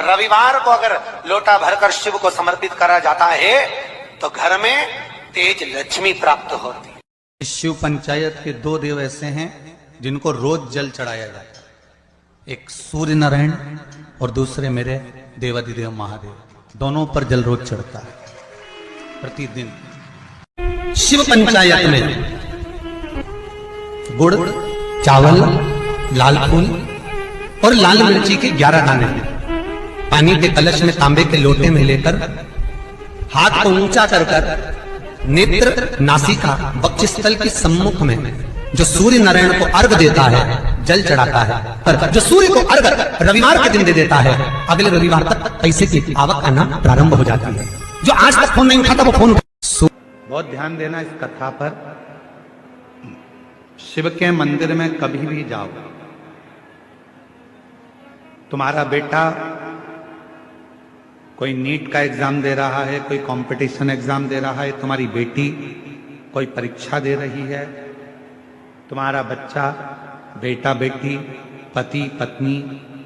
रविवार को अगर लोटा भरकर शिव को समर्पित करा जाता है तो घर में तेज लक्ष्मी प्राप्त होती है। शिव पंचायत के दो देव ऐसे हैं जिनको रोज जल चढ़ाया जाता है, एक सूर्य नारायण और दूसरे मेरे देवाधिदेव महादेव। दोनों पर जल रोज चढ़ता है प्रतिदिन। शिव पंचायत में गुड़, चावल, लाल फूल और लाल मिर्ची के 11 दाने पानी के कलश में तांबे के लोटे में लेकर हाथ को ऊंचा कर नेत्र, नासिका, वक्षस्थल के सम्मुख में जो सूर्य नारायण को अर्घ देता है, जल चढ़ाता है। पर जो सूर्य को अर्घ रविवार के दिन दे देता है, अगले रविवार तक पैसे की आवक आना प्रारंभ हो जाती है। जो आज तक फोन नहीं उठाता वो फोन। बहुत ध्यान देना इस कथा पर। शिव के मंदिर में कभी भी जाओ, तुम्हारा बेटा कोई नीट का एग्जाम दे रहा है, कोई कंपटीशन एग्जाम दे रहा है, तुम्हारी बेटी कोई परीक्षा दे रही है, तुम्हारा बच्चा, बेटा बेटी, पति पत्नी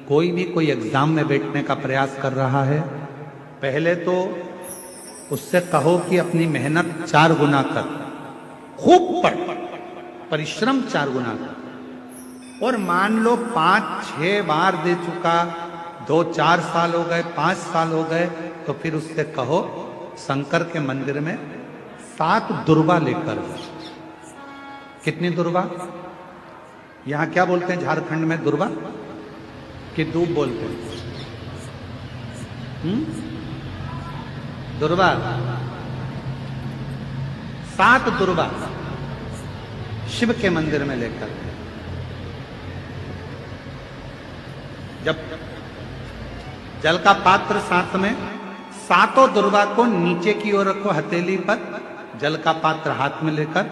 कोई भी कोई एग्जाम में बैठने का प्रयास कर रहा है, पहले तो उससे कहो कि अपनी मेहनत 4 गुना कर, खूब पढ़, परिश्रम 4 गुना कर। और मान लो 5-6 बार दे चुका, 2-4 साल हो गए, 5 साल हो गए, तो फिर उससे कहो शंकर के मंदिर में 7 दुर्वा लेकर। कितनी दुर्वा? यहां क्या बोलते हैं झारखंड में? दुर्वा कि दूब बोलते हैं? दुर्वा। 7 दुर्वा शिव के मंदिर में लेकर। जब जल का पात्र साथ में, 7 दुर्वा को नीचे की ओर रखो हथेली पर, जल का पात्र हाथ में लेकर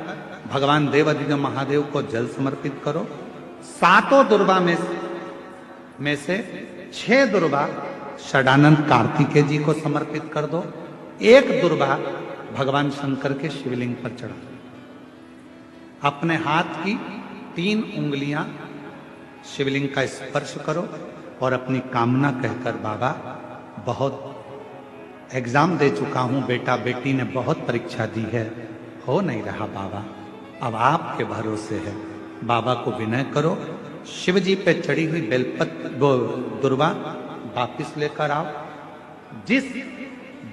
भगवान देवाधिदेव महादेव को जल समर्पित करो। 7 दुर्वा में से 6 दुर्वा षडानंद कार्तिकेय जी को समर्पित कर दो। 1 दुर्वा भगवान शंकर के शिवलिंग पर चढ़ा। अपने हाथ की 3 उंगलियां शिवलिंग का स्पर्श करो और अपनी कामना कहकर, बाबा बहुत एग्जाम दे चुका हूं, बेटा बेटी ने बहुत परीक्षा दी है, हो नहीं रहा बाबा, अब आपके भरोसे है। बाबा को विनय करो, शिव जी पे चढ़ी हुई दुर्वा वापिस लेकर आओ। जिस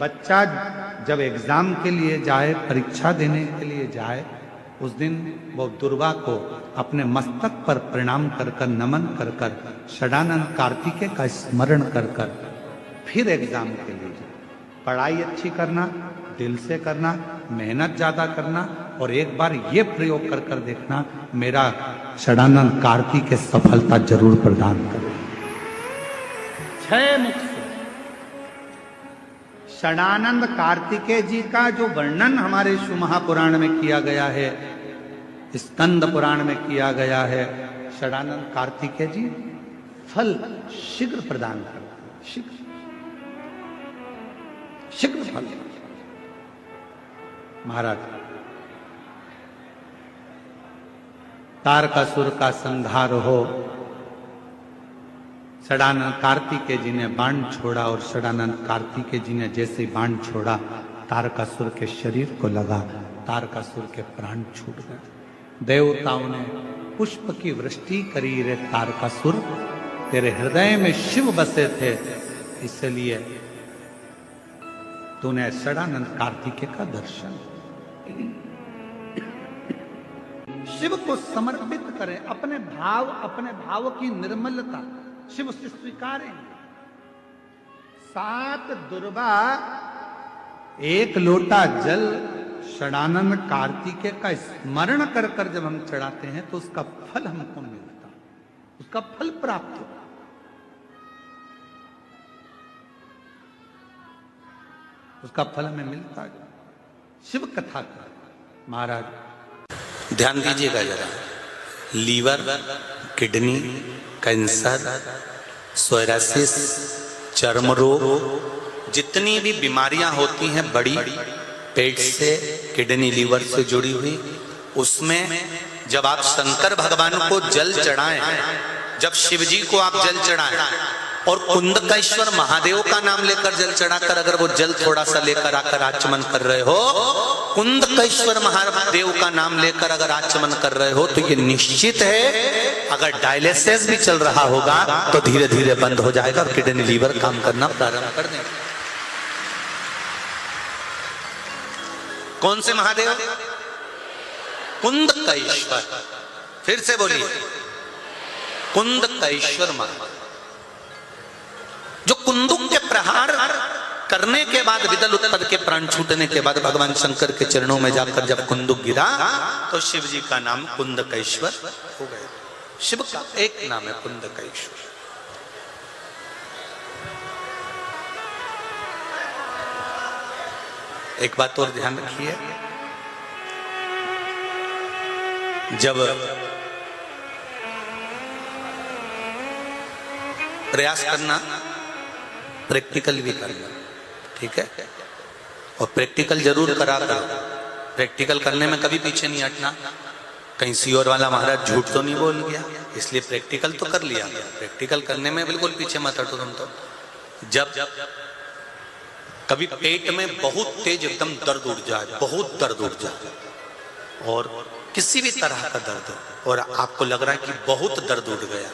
बच्चा जब एग्जाम के लिए जाए, परीक्षा देने के लिए जाए, उस दिन वो दुर्वा को अपने मस्तक पर प्रणाम कर कर, नमन कर कर, षडानंद कार्तिकेय का स्मरण कर कर फिर एग्जाम के लिए जाए। पढ़ाई अच्छी करना, दिल से करना, मेहनत ज्यादा करना, और एक बार ये प्रयोग कर कर देखना, मेरा षडानंद कार्तिकेय सफलता जरूर प्रदान करे। 6 मुख से षडानंद कार्तिकेय जी का जो वर्णन हमारे शिव महापुराण में किया गया है, स्कंद पुराण में किया गया है, षडानंद कार्तिकेय जी फल शीघ्र प्रदान करते, शीघ्र फल। महाराज, तारकासुर का संहार हो, षडानंद कार्तिकेय जी ने बाण छोड़ा, और षडानंद कार्तिकेय जी ने जैसे बाण छोड़ा, तारकासुर के शरीर को लगा, तारकासुर के प्राण छूट गए। देवताओं ने पुष्प की वृष्टि करी, रे तारकासुर तेरे हृदय में शिव बसे थे, इसलिए तूने षडानंद कार्तिकेय का दर्शन। शिव को समर्पित करें, अपने भाव की निर्मलता शिव से स्वीकारें। 7 दुर्वा, 1 लोटा जल षडानंद कार्तिकेय का स्मरण कर कर जब हम चढ़ाते हैं तो उसका फल हमको मिलता, उसका फल प्राप्त होता। उसका फल हमें मिलता है। शिव कथा का महाराज ध्यान दीजिएगा जरा। लीवर, किडनी, कैंसर, सोरासिस, चर्म रोग, जितनी भी बीमारियां होती हैं बड़ी, पेट से, किडनी, लीवर से जुड़ी हुई, उसमें जब आप शंकर भगवान को जल चढ़ाएं, जब शिव जी को आप जल चढ़ाएं, और कुंदकेश्वर महादेव का नाम लेकर जल चढ़ाकर अगर वो जल थोड़ा सा लेकर आकर आचमन कर रहे हो, कुंदकेश्वर महादेव का नाम लेकर अगर आचमन कर रहे हो, तो ये निश्चित है अगर डायलिसिस भी चल रहा होगा तो धीरे धीरे बंद हो जाएगा और किडनी लीवर काम करना प्रारंभ कर देंगे। कौन से महादेव? कुंदकेश्वर। फिर से बोलिए, कुंदकेश्वर महादेव। जो कुंदुक के प्रहार करने के बाद विदल उत्पद के प्राण छूटने के बाद भगवान शंकर के चरणों में जाकर जब कुंदुक गिरा तो शिव जी का नाम कुंदकेश्वर हो गया। शिव का एक नाम है कुंदकेश्वर। एक बात और ध्यान रखिए, जब प्रयास करना, प्रैक्टिकल भी करना, ठीक है, और प्रैक्टिकल जरूर करा करो। प्रैक्टिकल करने में कभी पीछे नहीं हटना। कहीं सीओर वाला महाराज झूठ तो नहीं बोल गया, इसलिए प्रैक्टिकल तो कर लिया। प्रैक्टिकल करने में बिल्कुल पीछे मत हटो तुम तो। जब कभी पेट में बहुत तेज एकदम दर्द उठ जाए, बहुत दर्द उठ जाए, और किसी भी तरह का दर्द, और आपको लग रहा है कि बहुत दर्द उठ गया,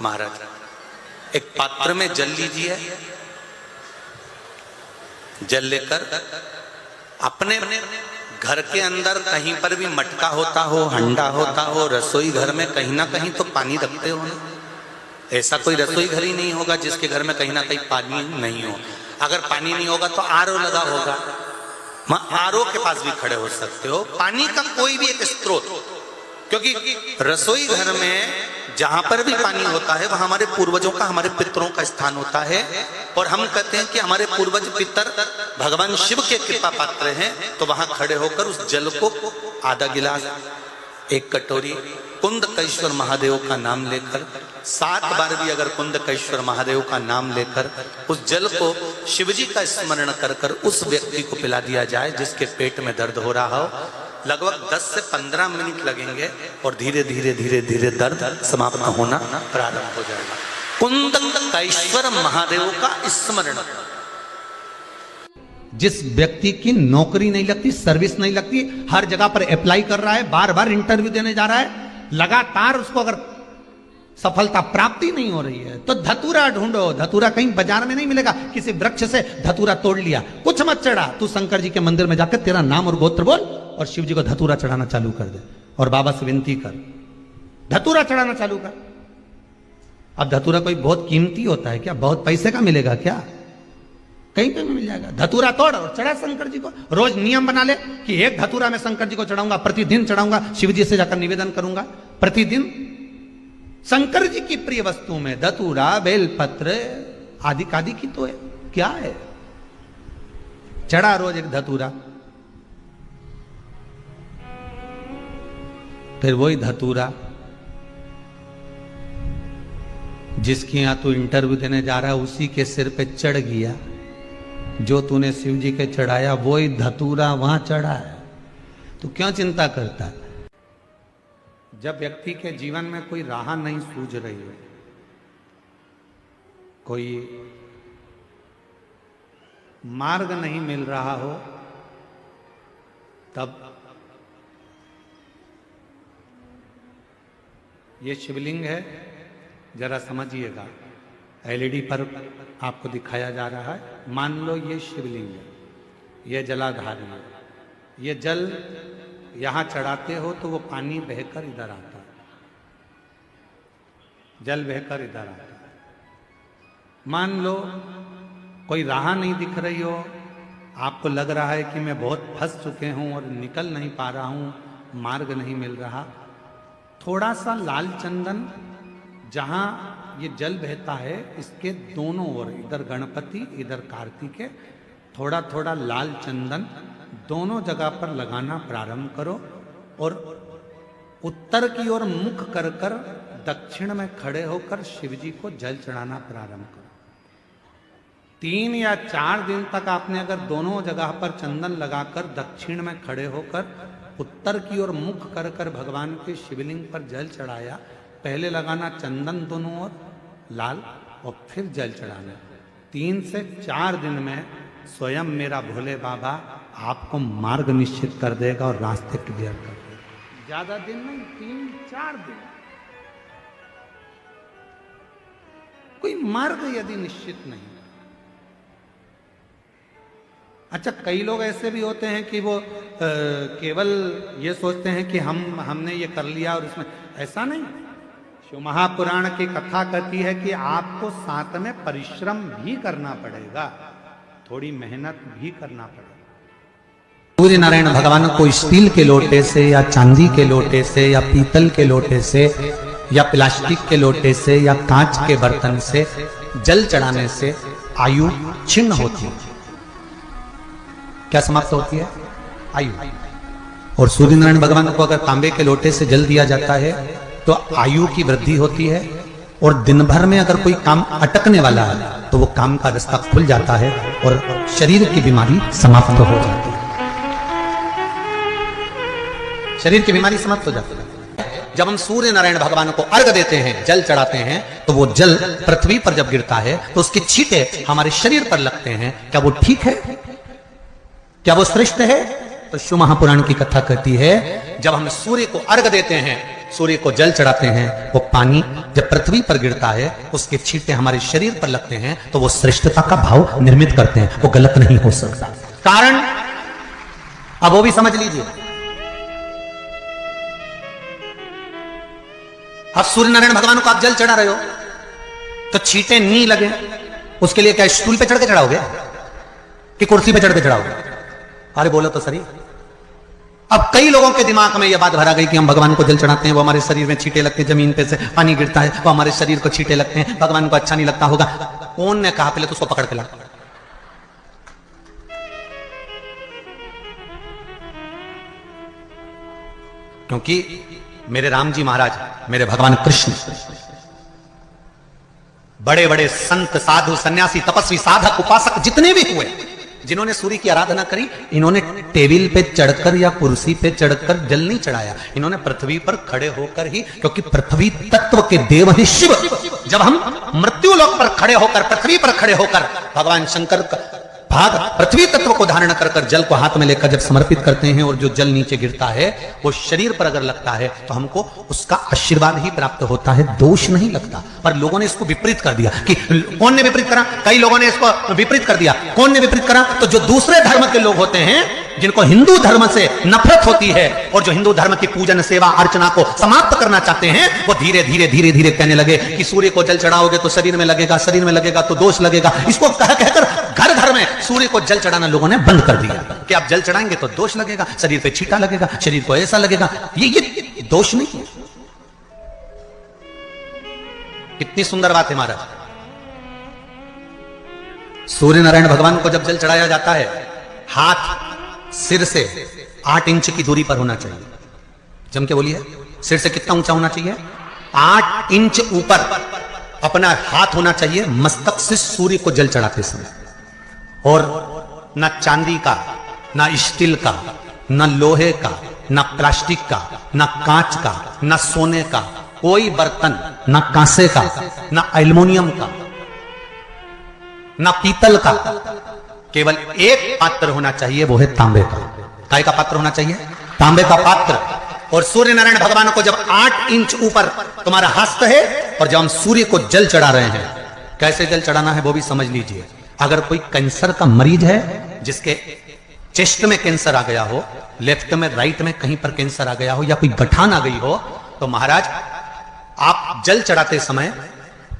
महाराज एक पात्र में जल लीजिए। जल लेकर अपने घर के अंदर कहीं पर भी मटका होता हो, हंडा होता हो, रसोई घर में कहीं ना कहीं तो पानी रखते हो ना। ऐसा कोई रसोई घर ही नहीं होगा जिसके घर में कहीं ना कहीं पानी नहीं हो। अगर पानी नहीं होगा तो आरओ लगा होगा, आरओ के पास भी खड़े हो सकते हो। पानी का कोई भी एक स्रोत, क्योंकि रसोई घर में जहां पर भी पानी होता है वह हमारे पूर्वजों का, हमारे पितरों का स्थान होता है। और हम कहते हैं कि हमारे पूर्वज पितर भगवान शिव के कृपा पात्र हैं, तो वहां खड़े होकर उस जल को आधा गिलास, एक कटोरी कुंदकेश्वर महादेव का नाम लेकर 7 बार भी अगर कुंदकेश्वर महादेव का नाम लेकर उस जल को शिवजी का स्मरण कर कर उस व्यक्ति को पिला दिया जाए जिसके पेट में दर्द हो रहा हो। लगभग 10 से 15 मिनट लगेंगे और धीरे धीरे धीरे धीरे दर्द समाप्त होना प्रारंभ हो जाएगा। कुंदकेश्वर महादेव का स्मरण। जिस व्यक्ति की नौकरी नहीं लगती, सर्विस नहीं लगती, हर जगह पर अप्लाई कर रहा है, बार बार इंटरव्यू देने जा रहा है, लगातार उसको अगर सफलता प्राप्ति नहीं हो रही है तो धतूरा ढूंढो। धतूरा कहीं बाजार में नहीं मिलेगा, किसी वृक्ष से धतूरा तोड़ लिया, कुछ मत चढ़ा, तू शंकर जी के मंदिर में जाकर तेरा नाम और गोत्र बोल और शिव जी को धतूरा चढ़ाना चालू कर दे और बाबा से विनती कर, धतूरा चढ़ाना चालू कर। अब धतूरा कोई बहुत कीमती होता है क्या? बहुत पैसे का मिलेगा क्या? कहीं पे भी मिल जाएगा। धतूरा तोड़ और चढ़ा शंकर जी को। रोज नियम बना ले कि एक धतूरा मैं शंकर जी को चढ़ाऊंगा, प्रतिदिन चढ़ाऊंगा, शिव जी से जाकर निवेदन करूंगा प्रतिदिन। शंकर जी की प्रिय वस्तु में धतूरा, बेलपत्र आदि कादि की तो है, क्या है? चढ़ा रोज एक धतूरा, फिर वही धतूरा जिसके यहां तू इंटरव्यू देने जा रहा है उसी के सिर पे चढ़ गया। जो तूने शिव जी के चढ़ाया वही धतूरा वहां चढ़ा है, तो क्यों चिंता करता है? जब व्यक्ति के जीवन में कोई राह नहीं सूझ रही है, कोई मार्ग नहीं मिल रहा हो, तब ये शिवलिंग है, जरा समझिएगा। एलईडी पर आपको दिखाया जा रहा है। मान लो ये शिवलिंग है, ये जलाधारी है, ये जल यहां चढ़ाते हो तो वो पानी बहकर इधर आता है, जल बहकर इधर आता है। मान लो कोई राह नहीं दिख रही हो, आपको लग रहा है कि मैं बहुत फंस चुके हूं और निकल नहीं पा रहा हूं, मार्ग नहीं मिल रहा। थोड़ा सा लाल चंदन जहां ये जल बहता है इसके दोनों ओर, इधर गणपति इधर कार्तिक है, थोड़ा थोड़ा लाल चंदन दोनों जगह पर लगाना प्रारंभ करो और उत्तर की ओर मुख कर कर दक्षिण में खड़े होकर शिवजी को जल चढ़ाना प्रारंभ करो। 3 या 4 दिन तक आपने अगर दोनों जगह पर चंदन लगाकर दक्षिण में खड़े होकर उत्तर की ओर मुख कर कर भगवान के शिवलिंग पर जल चढ़ाया। पहले लगाना चंदन दोनों ओर लाल, और फिर जल चढ़ाना। 3 से 4 दिन में स्वयं मेरा भोले बाबा आपको मार्ग निश्चित कर देगा और रास्ते क्लियर कर देगा। ज्यादा दिन नहीं, 3-4 दिन। कोई मार्ग यदि निश्चित नहीं। अच्छा, कई लोग ऐसे भी होते हैं कि वो केवल ये सोचते हैं कि हमने ये कर लिया और इसमें, ऐसा नहीं। शिव महापुराण की कथा कहती है कि आपको साथ में परिश्रम भी करना पड़ेगा, थोड़ी मेहनत भी करना पड़ेगा। सूर्य नारायण भगवान को स्टील के लोटे से या चांदी के लोटे से या पीतल के लोटे से या प्लास्टिक के लोटे से या कांच के बर्तन से जल चढ़ाने से आयु छिन्न होती है। क्या समाप्त होती है? आयु। और सूर्य नारायण भगवान को अगर तांबे के लोटे से जल दिया जाता है तो आयु की वृद्धि होती है, और दिन भर में अगर कोई काम अटकने वाला है तो वो काम का रास्ता खुल जाता है और शरीर की बीमारी समाप्त हो जाती है। शरीर की बीमारी समाप्त हो जाती है। जब हम सूर्य नारायण भगवान को अर्घ देते हैं, जल चढ़ाते हैं, तो वो जल पृथ्वी पर जब गिरता है तो उसके छींटे हमारे शरीर पर लगते हैं। क्या वो ठीक है? क्या वो श्रेष्ठ है? तो शिव महापुराण की कथा कहती है जब हम सूर्य को अर्घ देते हैं, सूर्य को जल चढ़ाते हैं, वो पानी जब पृथ्वी पर गिरता है उसके छींटे हमारे शरीर पर लगते हैं तो वो श्रेष्ठता का भाव निर्मित करते हैं। वो गलत नहीं हो सकता। कारण अब वो भी समझ लीजिए। अब सूर्य नारायण भगवान को आप जल चढ़ा रहे हो तो छींटे नहीं लगे, उसके लिए क्या स्टूल पे चढ़ के चढ़ाओगे कि कुर्सी पे चढ़ के चढ़ाओगे? अरे बोलो तो सही। अब कई लोगों के दिमाग में यह बात भरा गई कि हम भगवान को जल चढ़ाते हैं, वो हमारे शरीर में छींटे लगते हैं, जमीन पे से पानी गिरता है, वो हमारे शरीर को छींटे लगते हैं, भगवान को अच्छा नहीं लगता होगा। कौन ने कहा? पहले तो उसको पकड़ के ला। क्योंकि मेरे राम जी महाराज, मेरे भगवान कृष्ण, बड़े बड़े संत, साधु, सन्यासी, तपस्वी, साधक, उपासक जितने भी हुए, जिन्होंने सूर्य की आराधना करी, इन्होंने टेबल पे चढ़कर या कुर्सी पे चढ़कर जल नहीं चढ़ाया। इन्होंने पृथ्वी पर खड़े होकर ही, क्योंकि पृथ्वी तत्व के देव ही शिव। जब हम मृत्यु लोक पर खड़े होकर, पृथ्वी पर खड़े होकर भगवान शंकर का भाग पृथ्वी तत्व को धारण कर कर जल को हाथ में लेकर जब समर्पित करते हैं और जो जल नीचे गिरता है वो शरीर पर अगर लगता है तो हमको उसका आशीर्वाद ही प्राप्त होता है, दोष नहीं लगता। पर लोगों ने इसको विपरीत कर दिया। कि कौन ने विपरीत करा? कई लोगों ने इसको विपरीत कर दिया। कौन ने विपरीत करा? तो जो दूसरे धर्म के लोग होते हैं, जिनको हिंदू धर्म से नफरत होती है और जो हिंदू धर्म की पूजन, सेवा, अर्चना को समाप्त करना चाहते हैं, वो धीरे धीरे धीरे धीरे कहने लगे कि सूर्य को जल चढ़ाओगे तो शरीर में लगेगा, शरीर में लगेगा तो दोष लगेगा। इसको कह कहकर घर घर में सूर्य को जल चढ़ाना लोगों ने बंद कर दिया कि आप जल चढ़ाएंगे तो दोष लगेगा, शरीर पे छींटा लगेगा, शरीर को ऐसा लगेगा। ये दोष नहीं है। कितनी सुंदर बात है महाराज। सूर्य नारायण भगवान को जब जल चढ़ाया जाता है, हाथ सिर से 8 इंच की दूरी पर होना चाहिए। जम के बोलिए, सिर से कितना ऊंचा होना चाहिए? 8 इंच ऊपर अपना हाथ होना चाहिए मस्तक से सूर्य को जल चढ़ाते समय। और ना चांदी का, ना स्टील का, ना लोहे का, ना प्लास्टिक का, ना कांच का, ना सोने का कोई बर्तन, ना कांसे का, ना एल्युमिनियम का, ना पीतल का, केवल एक पात्र होना चाहिए, वो है तांबे का। काय का पात्र होना चाहिए? तांबे का पात्र। और सूर्य नारायण भगवान को जब 8 इंच ऊपर तुम्हारा हस्त है और जब हम सूर्य को जल चढ़ा रहे हैं, कैसे जल चढ़ाना है वो भी समझ लीजिए। अगर कोई कैंसर का मरीज है, जिसके चेस्ट में कैंसर आ गया हो, लेफ्ट में, राइट में कहीं पर कैंसर आ गया हो, या कोई गठान आ गई हो, तो महाराज आप जल चढ़ाते समय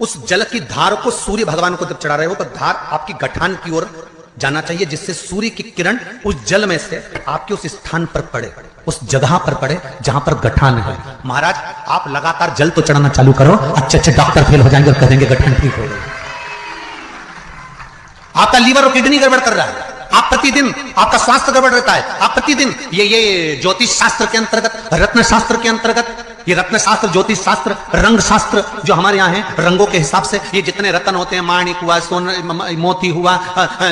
उस जल की धार को, सूर्य भगवान को जब चढ़ा रहे हो तो धार आपकी गठान की ओर जाना चाहिए, जिससे सूर्य की किरण उस जल में से आपके उस स्थान पर पड़े, उस जगह पर पड़े जहां पर गठान है। महाराज आप लगातार जल तो चढ़ाना चालू करो, अच्छे अच्छे डॉक्टर फेल हो जाएंगे और कहेंगे गठान ठीक हो गई। आपका लीवर और किडनी गड़बड़ कर रहा है, आप प्रतिदिन, आपका स्वास्थ्य गड़बड़ रहता है, आप प्रतिदिन ये ज्योतिष शास्त्र के अंतर्गत, रत्न शास्त्र के अंतर्गत ये रत्न शास्त्र, ज्योतिष शास्त्र, रंग शास्त्र जो हमारे यहाँ है, रंगों के हिसाब से ये जितने रत्न होते हैं, माणिक हुआ, मोती हुआ,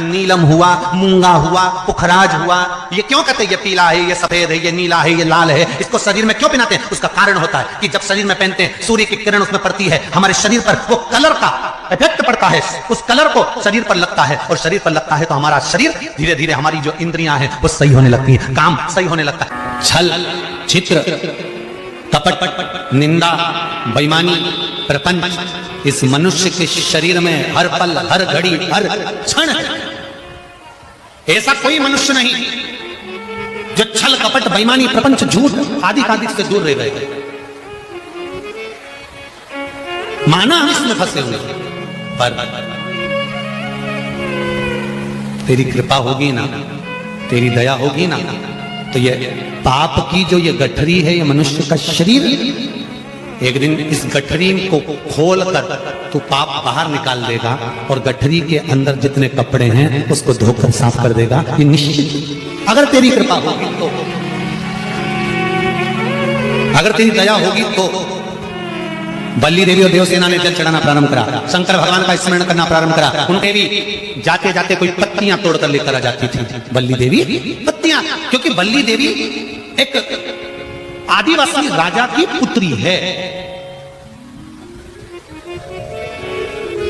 नीलम हुआ, मूंगा हुआ, पुखराज हुआ, ये क्यों कहते हैं ये पीला है, ये सफेद है, ये नीला है, ये लाल है, इसको शरीर में क्यों पहनाते हैं? उसका कारण होता है कि जब शरीर में पहनते हैं सूर्य की किरण उसमें पड़ती है, हमारे शरीर पर वो कलर का इफेक्ट पड़ता है, उस कलर को शरीर पर लगता है, और शरीर पर लगता है तो हमारा शरीर धीरे धीरे, हमारी जो इंद्रियां हैं वो सही होने लगती हैं, काम सही होने लगता है। छल, चित्र, कपट, निंदा, बेईमानी, प्रपंच इस मनुष्य के शरीर में हर पल, हर घड़ी, हर क्षण है। ऐसा कोई मनुष्य नहीं जो छल, कपट, बेईमानी, प्रपंच, झूठ आदि से दूर रह गए। माना हम इसमें फंसे हुए, पर तेरी कृपा होगी ना, तेरी दया होगी ना, तो ये पाप की जो ये गठरी है, ये मनुष्य का शरीर, एक दिन इस गठरी को खोल कर तू पाप बाहर निकाल देगा, और गठरी के अंदर जितने कपड़े हैं उसको धोकर साफ कर देगा, ये निश्चित। अगर तेरी कृपा होगी तो, अगर तेरी दया होगी तो। बल्ली देवी और देवसेना ने जल चढ़ाना प्रारंभ करा, शंकर भगवान का स्मरण करना प्रारंभ करा। उनके भी जाते जाते कोई पत्तियां तोड़कर लेकर आ जाती थी बल्ली देवी, पत्तियां, क्योंकि बल्ली देवी एक आदिवासी राजा की पुत्री है,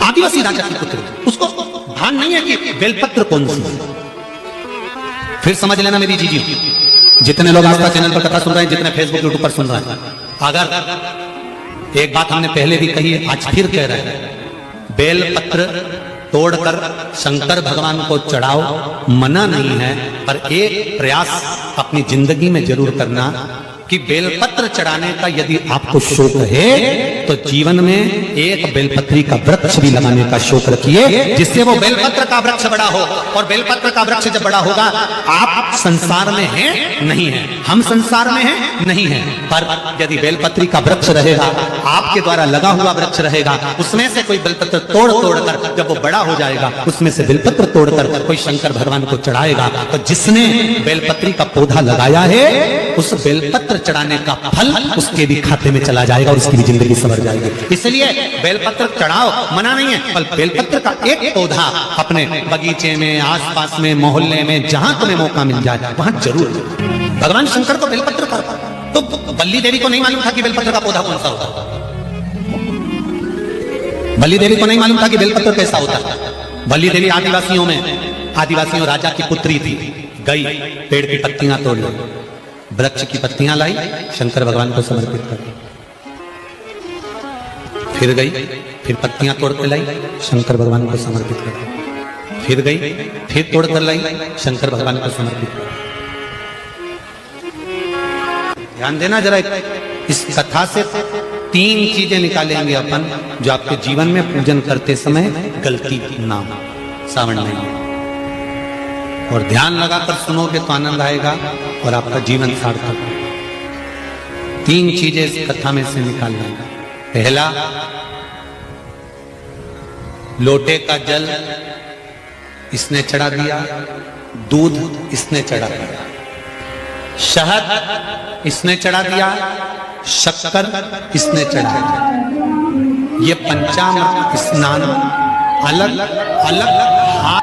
आदिवासी राजा की पुत्री, उसको भान नहीं है कि बेलपत्र कौन सी है। फिर समझ लेना मेरी जीजी, जितने लोग आस्था चैनल पर कथा सुन रहे हैं, जितने फेसबुक यूट्यूब पर सुन रहे हैं, अगर एक बात हमने पहले भी कही है, आज फिर कह रहे हैं, बेलपत्र तोड़कर शंकर भगवान को चढ़ाओ, मना नहीं है, पर एक प्रयास अपनी जिंदगी में जरूर करना कि बेलपत्र चढ़ाने का यदि आपको शौक है तो जीवन में एक बेलपत्री का वृक्ष भी लगाने का शौक रखिए, जिससे वो बेलपत्र का वृक्ष बड़ा हो। और बेलपत्र का वृक्ष जब बड़ा होगा, आप संसार में हैं नहीं है, हम संसार में हैं नहीं है, पर यदि बेलपत्री का वृक्ष रहेगा, आपके द्वारा लगा हुआ वृक्ष रहेगा, उसमें से कोई बेलपत्र तोड़ कर जब वो बड़ा हो जाएगा, उसमें से बेलपत्र तोड़कर कोई शंकर भगवान को चढ़ाएगा, तो जिसने बेलपत्री का पौधा लगाया है, उस बेलपत्र चढ़ाने का फल उसके भी खाते में चला जाएगा और उसकी भी जिंदगी संवर जाएगी। इसलिए बेलपत्र चढ़ाओ, मना नहीं है, पर बेलपत्र का एक पौधा अपने बगीचे में, आसपास में, मोहल्ले में, जहां तुम्हें मौका मिल जाए वहां जरूर। भगवान शंकर को बेलपत्र का, तो बल्ली देवी को नहीं मालूम था कि बेलपत्र का पौधा कौन सा होता, बल्ली देवी को नहीं मालूम था कि बेलपत्र कैसा होता है। बल्ली देवी आदिवासियों राजा की पुत्री थी, गई पेड़ की पत्तियां तोड़ ली, वृक्ष की पत्तियां लाई, शंकर भगवान को समर्पित कर दी, फिर गई, फिर पत्तियां तोड़ कर लाई, शंकर भगवान को समर्पित कर दी, फिर गई, फिर तोड़ कर लाई, शंकर भगवान को समर्पित कर दी। ध्यान देना जरा, इस कथा से 3 चीजें निकालेंगे अपन, जो आपके जीवन में पूजन करते समय गलती ना हो, सावण में। और ध्यान लगाकर सुनोगे तो आनंद आएगा और आपका जीवन सार्थक। 3 चीजें इस कथा में से निकालना। पहला, लोटे का जल इसने चढ़ा दिया, दूध इसने चढ़ा दिया, शहद इसने चढ़ा दिया, शक्कर इसने चढ़ा दिया। ये पंचामृत स्नान अलग अलग हाथ